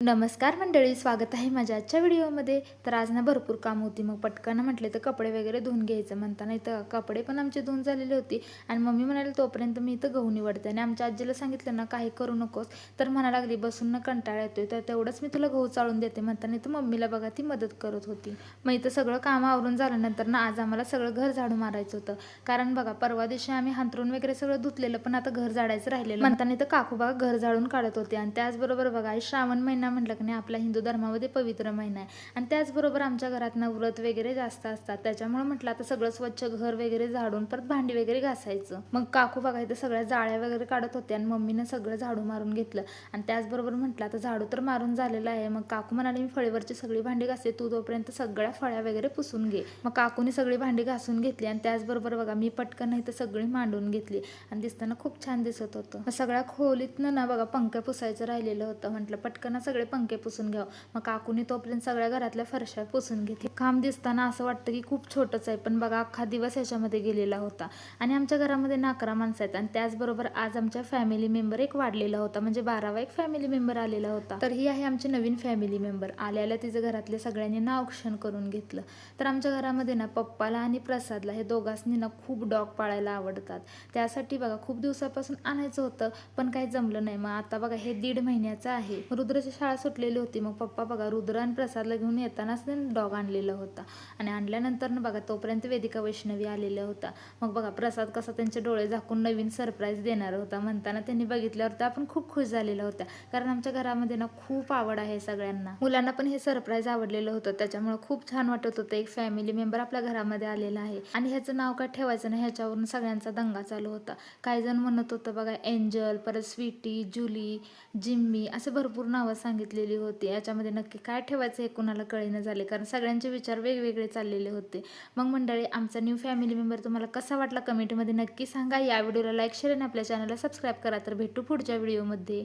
नमस्कार मंडळी, स्वागत आहे माझ्या आजच्या व्हिडिओमध्ये. तर आज ना भरपूर काम होती, मग पटकन म्हटले तर कपडे वगैरे धुवून घ्यायचं म्हणताना इथं कपडे पण आमचे धुवून झालेले होती. आणि मम्मी म्हणाली तोपर्यंत मी इथं गहू निवडते. आणि आमच्या आजीला सांगितलं ना काही करू नकोस, तर म्हणा लागली बसून ना कंटाळा येतोय, तर तेवढंच मी तुला गहू चाळून देते म्हणताना इथं मम्मीला बघा ती मदत करत होती. मग इथं सगळं काम आवरून झाल्यानंतर ना आज आम्हाला सगळं घर झाडू मारायचं होतं. कारण बघा परवा दिवशी आम्ही हांतरून वगैरे सगळं धुतलेलं, पण आता घर झाडायचं राहिलेलं म्हणताना इथं काकू बघा घर झाडून काढत होते. आणि त्याचबरोबर बघा श्रावण महिना म्हटलं की नाही आपला हिंदू धर्मामध्ये पवित्र महिना आहे. आणि त्याचबरोबर आमच्या घरात ना व्रत वगैरे जास्त असतात, त्याच्यामुळे म्हटलं आता सगळं स्वच्छ घर वगैरे झाडून परत भांडी वगैरे घासायचं. मग काकू बघा इथं सगळ्या जाळ्या वगैरे काढत होते आणि मम्मीनं सगळं झाडू मारून घेतलं. आणि त्याचबरोबर म्हटलं आता झाडू तर मारून झालेलं आहे, मग काकू म्हणाले मी फळीवरची सगळी भांडी घासते, तू तोपर्यंत सगळ्या फळ्या वगैरे पुसून घे. मग काकूने सगळी भांडी घासून घेतली आणि त्याचबरोबर बघा मी पटकन इथं सगळी मांडून घेतली आणि दिसताना खूप छान दिसत होतं. मग सगळ्या खोलीतनं ना बघा पंखे पुसायचं राहिलेलं होतं, म्हटलं पटकन सगळे पंखे पुसून घ्यावं. मग काकूनी तोपर्यंत सगळ्या घरातल्या फरशा पुसून घेतली. काम दिसताना असं वाटतं की खूप छोटंच आहे, पण बघा अख्खा दिवस याच्यामध्ये गेलेला होता. आणि आमच्या घरामध्ये ना 11 माणसं आहेत आणि त्याचबरोबर आज आमच्या फॅमिली मेंबर एक वाढलेला होता, म्हणजे 12वा एक फॅमिली मेंबर आलेला होता. तर ही आहे आमची नवीन फॅमिली मेंबर. आल्याला तिचं घरातल्या सगळ्यांनी ना औक्षण करून घेतलं. तर आमच्या घरामध्ये ना पप्पाला आणि प्रसादला हे दोघांनी ना खूप डॉग पाळायला आवडतात. त्यासाठी बघा खूप दिवसापासून आणायचं होतं, पण काही जमलं नाही. मग आता बघा हे 1.5 महिन्याचं आहे. रुद्राची शाळा सुटलेली होती, मग पप्पा बघा रुद्र आणि प्रसादला घेऊन येतानाच डॉग आणलेला होता. आणि आणल्यानंतर ना बघा तोपर्यंत वेदिका वैष्णवी आलेला होता. मग बघा प्रसाद कसा त्यांचे डोळे झाकून नवीन सरप्राईज देणार होता म्हणताना त्यांनी बघितल्यावर त्या पण खूप खुश झालेल्या होत्या, कारण आमच्या घरामध्ये ना खूप आवड आहे सगळ्यांना. मुलांना पण हे सरप्राईज आवडलेलं होतं, त्याच्यामुळे खूप छान वाटत होतं एक फॅमिली मेंबर आपल्या घरामध्ये आलेला आहे. आणि ह्याचं नाव काय ठेवायचं नाही ह्याच्यावरून सगळ्यांचा दंगा चालू होता. काही जण म्हणत होतं बघा एंजल, परत स्वीटी, जुली, जिम्मी असे भरपूर नावं सांगितलेली होती. याच्यामध्ये नक्की काय ठेवायचं हे कुणाला कळेना झाले, कारण सगळ्यांचे विचार वेगवेगळे चाललेले होते. मग मंडळी आमचा न्यू फॅमिली मेंबर तुम्हाला कसा वाटला कमेंटमध्ये नक्की सांगा. या व्हिडिओला लाईक, शेअर आणि आपल्या चॅनलला सबस्क्राईब करा. तर भेटू पुढच्या व्हिडिओमध्ये.